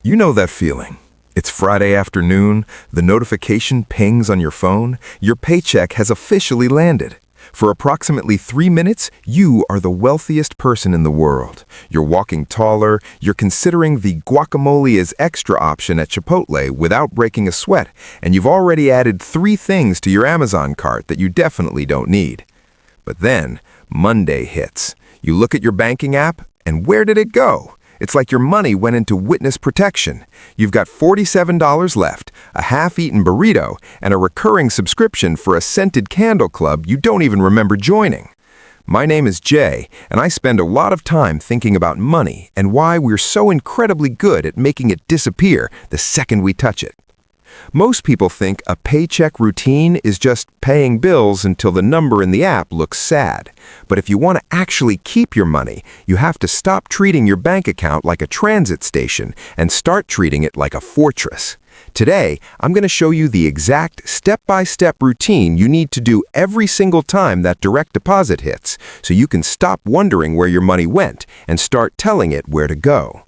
You know that feeling. It's Friday afternoon, the notification pings on your phone, your paycheck has officially landed. For approximately 3 minutes, you are the wealthiest person in the world. You're walking taller, you're considering the guacamole as extra option at Chipotle without breaking a sweat, and you've already added 3 things to your Amazon cart that you definitely don't need. But then, Monday hits. You look at your banking app, and where did it go? It's like your money went into witness protection. You've got $47 left, a half-eaten burrito, and a recurring subscription for a scented candle club you don't even remember joining. My name is Jay, and I spend a lot of time thinking about money and why we're so incredibly good at making it disappear the second we touch it. Most people think a paycheck routine is just paying bills until the number in the app looks sad. But if you want to actually keep your money, you have to stop treating your bank account like a transit station and start treating it like a fortress. Today, I'm going to show you the exact step-by-step routine you need to do every single time that direct deposit hits, so you can stop wondering where your money went and start telling it where to go.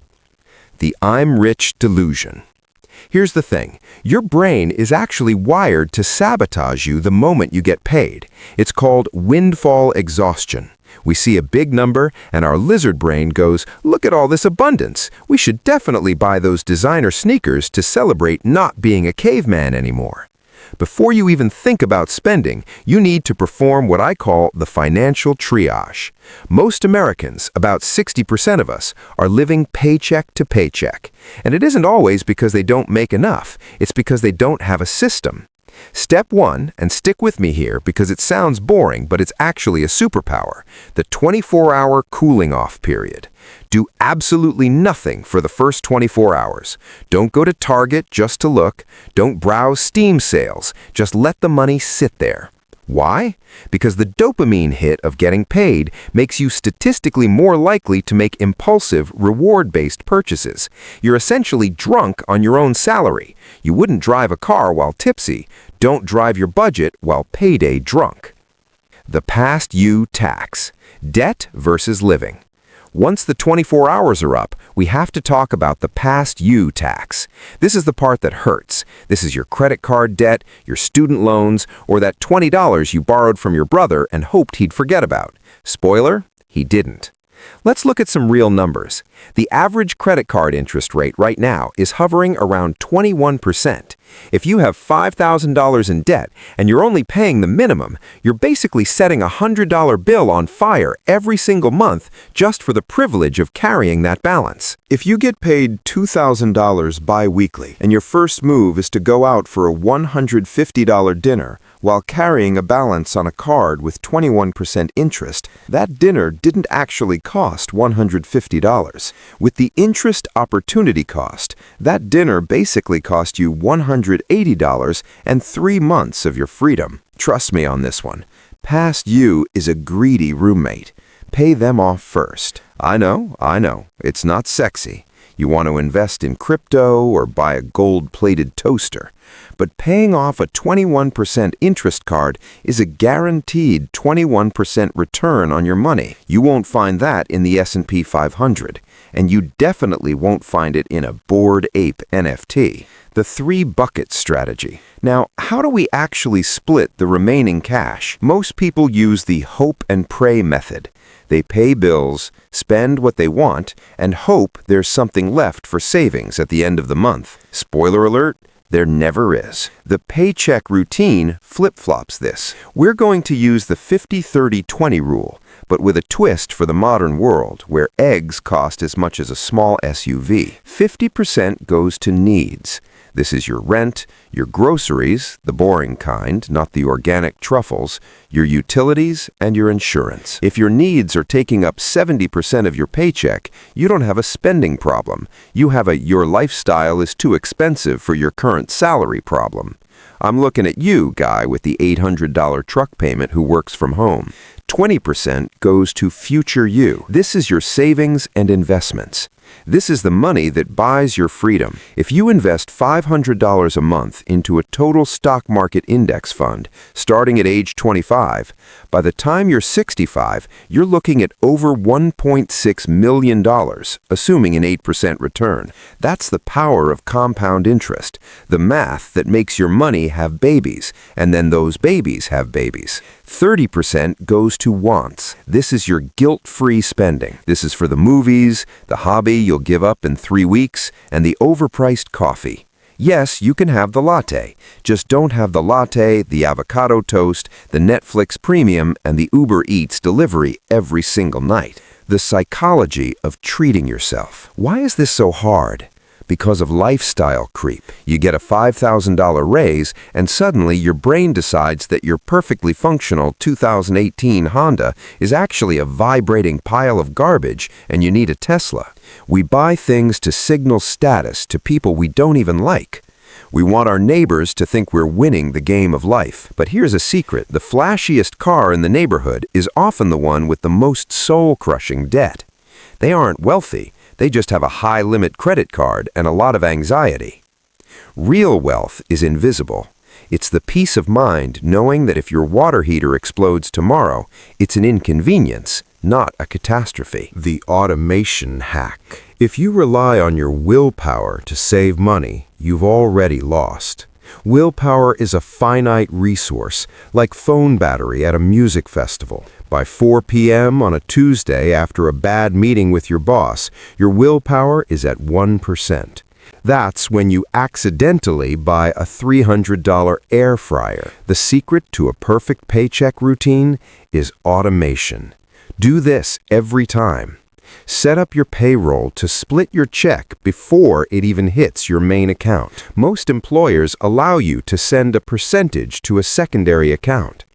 The I'm rich delusion. Here's the thing, your brain is actually wired to sabotage you the moment you get paid. It's called windfall exhaustion. We see a big number and our lizard brain goes, look at all this abundance. We should definitely buy those designer sneakers to celebrate not being a caveman anymore. Before you even think about spending, you need to perform what I call the financial triage. Most Americans, about 60% of us, are living paycheck to paycheck. And it isn't always because they don't make enough, it's because they don't have a system. Step 1, and stick with me here because it sounds boring, but it's actually a superpower, the 24-hour cooling off period. Do absolutely nothing for the first 24 hours. Don't go to Target just to look. Don't browse Steam sales. Just let the money sit there. Why? Because the dopamine hit of getting paid makes you statistically more likely to make impulsive, reward-based purchases. You're essentially drunk on your own salary. You wouldn't drive a car while tipsy. Don't drive your budget while payday drunk. The past you tax. Debt versus living. Once the 24 hours are up, we have to talk about the past you tax. This is the part that hurts. This is your credit card debt, your student loans, or that $20 you borrowed from your brother and hoped he'd forget about. Spoiler, he didn't. Let's look at some real numbers. The average credit card interest rate right now is hovering around 21%. If you have $5,000 in debt and you're only paying the minimum, you're basically setting a $100 bill on fire every single month just for the privilege of carrying that balance. If you get paid $2,000 bi-weekly and your first move is to go out for a $150 dinner while carrying a balance on a card with 21% interest, that dinner didn't actually cost $150. With the interest opportunity cost, that dinner basically cost you $180 and 3 months of your freedom. Trust me on this one. Past you is a greedy roommate. Pay them off first. I know, it's not sexy. You want to invest in crypto or buy a gold-plated toaster. But paying off a 21% interest card is a guaranteed 21% return on your money. You won't find that in the S&P 500, and you definitely won't find it in a Bored Ape NFT. The 3-bucket strategy. Now, how do we actually split the remaining cash? Most people use the hope and pray method. They pay bills, spend what they want, and hope there's something left for savings at the end of the month. Spoiler alert, there never is. The paycheck routine flip-flops this. We're going to use the 50-30-20 rule, but with a twist for the modern world, where eggs cost as much as a small SUV. 50% goes to needs. This is your rent, your groceries, the boring kind, not the organic truffles, your utilities, and your insurance. If your needs are taking up 70% of your paycheck, you don't have a spending problem. You have a your lifestyle is too expensive for your current salary problem. I'm looking at you, guy with the $800 truck payment who works from home. 20% goes to future you. This is your savings and investments. This is the money that buys your freedom. If you invest $500 a month into a total stock market index fund, starting at age 25, by the time you're 65, you're looking at over $1.6 million, assuming an 8% return. That's the power of compound interest, the math that makes your money have babies, and then those babies have babies. 30% goes to wants. This is your guilt-free spending. This is for the movies, the hobby you'll give up in 3 weeks, and the overpriced coffee. Yes, you can have the latte. Just don't have the latte, the avocado toast, the Netflix premium, and the Uber Eats delivery every single night. The psychology of treating yourself. Why is this so hard? Because of lifestyle creep. You get a $5,000 raise, and suddenly your brain decides that your perfectly functional 2018 Honda is actually a vibrating pile of garbage, and you need a Tesla. We buy things to signal status to people we don't even like. We want our neighbors to think we're winning the game of life. But here's a secret. The flashiest car in the neighborhood is often the one with the most soul-crushing debt. They aren't wealthy. They just have a high-limit credit card and a lot of anxiety. Real wealth is invisible. It's the peace of mind knowing that if your water heater explodes tomorrow, it's an inconvenience, not a catastrophe. The automation hack. If you rely on your willpower to save money, you've already lost. Willpower is a finite resource, like phone battery at a music festival. By 4 p.m. on a Tuesday after a bad meeting with your boss, your willpower is at 1%. That's when you accidentally buy a $300 air fryer. The secret to a perfect paycheck routine is automation. Do this every time. Set up your payroll to split your check before it even hits your main account. Most employers allow you to send a percentage to a secondary account.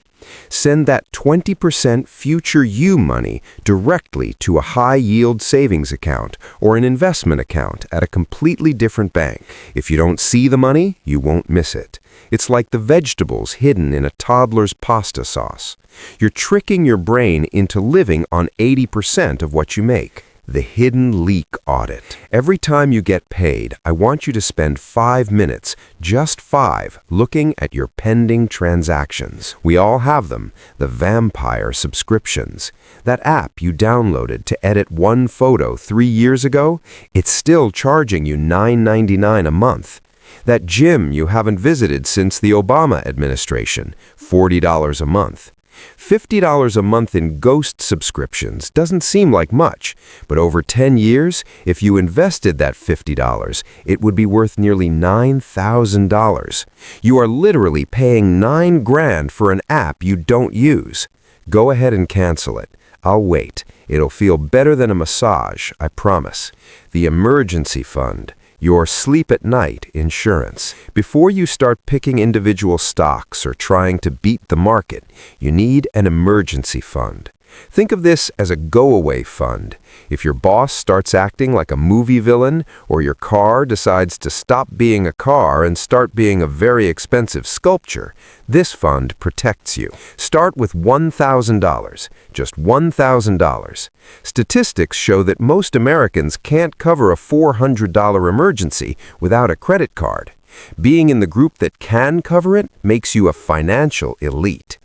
Send that 20% future you money directly to a high-yield savings account or an investment account at a completely different bank. If you don't see the money, you won't miss it. It's like the vegetables hidden in a toddler's pasta sauce. You're tricking your brain into living on 80% of what you make. The hidden leak audit. Every time you get paid, I want you to spend 5 minutes, just 5, looking at your pending transactions. We all have them, the vampire subscriptions. That app you downloaded to edit one photo 3 years ago, it's still charging you $9.99 a month. That gym you haven't visited since the Obama administration, $40 a month. $50 a month in ghost subscriptions doesn't seem like much, but over 10 years, if you invested that $50, it would be worth nearly $9,000. You are literally paying $9 grand for an app you don't use. Go ahead and cancel it. I'll wait. It'll feel better than a massage, I promise. The emergency fund. Your sleep at night insurance. Before you start picking individual stocks or trying to beat the market, you need an emergency fund. Think of this as a go-away fund. If your boss starts acting like a movie villain, or your car decides to stop being a car and start being a very expensive sculpture, this fund protects you. Start with $1,000, just $1,000. Statistics show that most Americans can't cover a $400 emergency without a credit card. Being in the group that can cover it makes you a financial elite.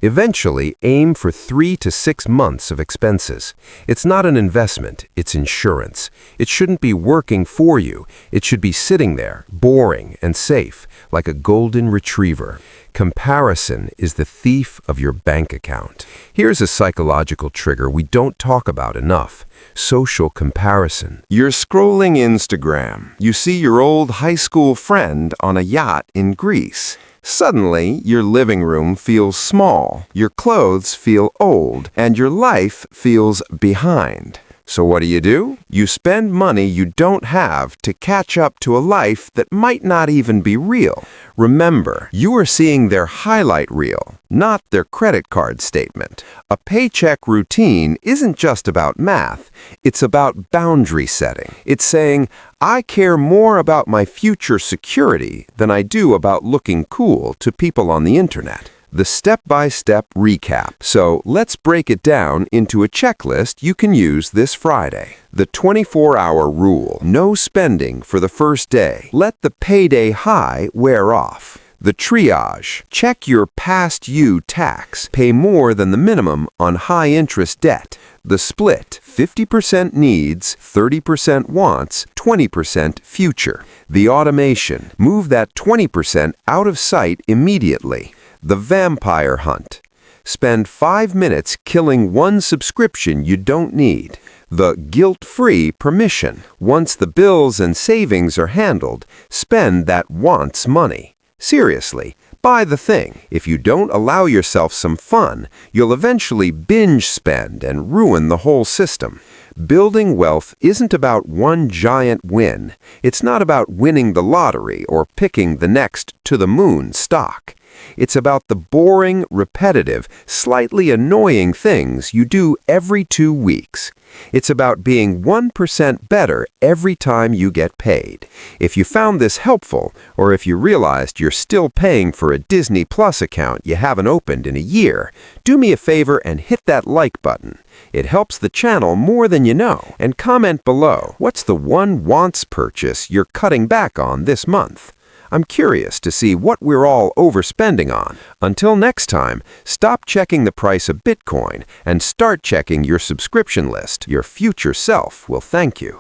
Eventually, aim for 3 to 6 months of expenses. It's not an investment, it's insurance. It shouldn't be working for you. It should be sitting there, boring and safe, like a golden retriever. Comparison is the thief of your bank account. Here's a psychological trigger we don't talk about enough. Social comparison. You're scrolling Instagram. You see your old high school friend on a yacht in Greece. Suddenly, your living room feels small, your clothes feel old, and your life feels behind. So what do? You spend money you don't have to catch up to a life that might not even be real. Remember, you are seeing their highlight reel, not their credit card statement. A paycheck routine isn't just about math, it's about boundary setting. It's saying, I care more about my future security than I do about looking cool to people on the internet. the step-by-step recap. So let's break it down into a checklist you can use this Friday. The 24-hour rule. No spending for the first day. Let the payday high wear off. The triage. Check your past due tax. Pay more than the minimum on high-interest debt. The split. 50% needs, 30% wants, 20% future. The automation. Move that 20% out of sight immediately. The vampire hunt. Spend 5 minutes killing one subscription you don't need. The guilt-free permission. Once the bills and savings are handled, spend that wants money. Seriously, buy the thing. If you don't allow yourself some fun, you'll eventually binge spend and ruin the whole system. Building wealth isn't about one giant win. It's not about winning the lottery or picking the next to-the-moon stock. It's about the boring, repetitive, slightly annoying things you do every 2 weeks. It's about being 1% better every time you get paid. If you found this helpful, or if you realized you're still paying for a Disney Plus account you haven't opened in a year, do me a favor and hit that like button. It helps the channel more than you know. And comment below, what's the one wants purchase you're cutting back on this month? I'm curious to see what we're all overspending on. Until next time, stop checking the price of Bitcoin and start checking your subscription list. Your future self will thank you.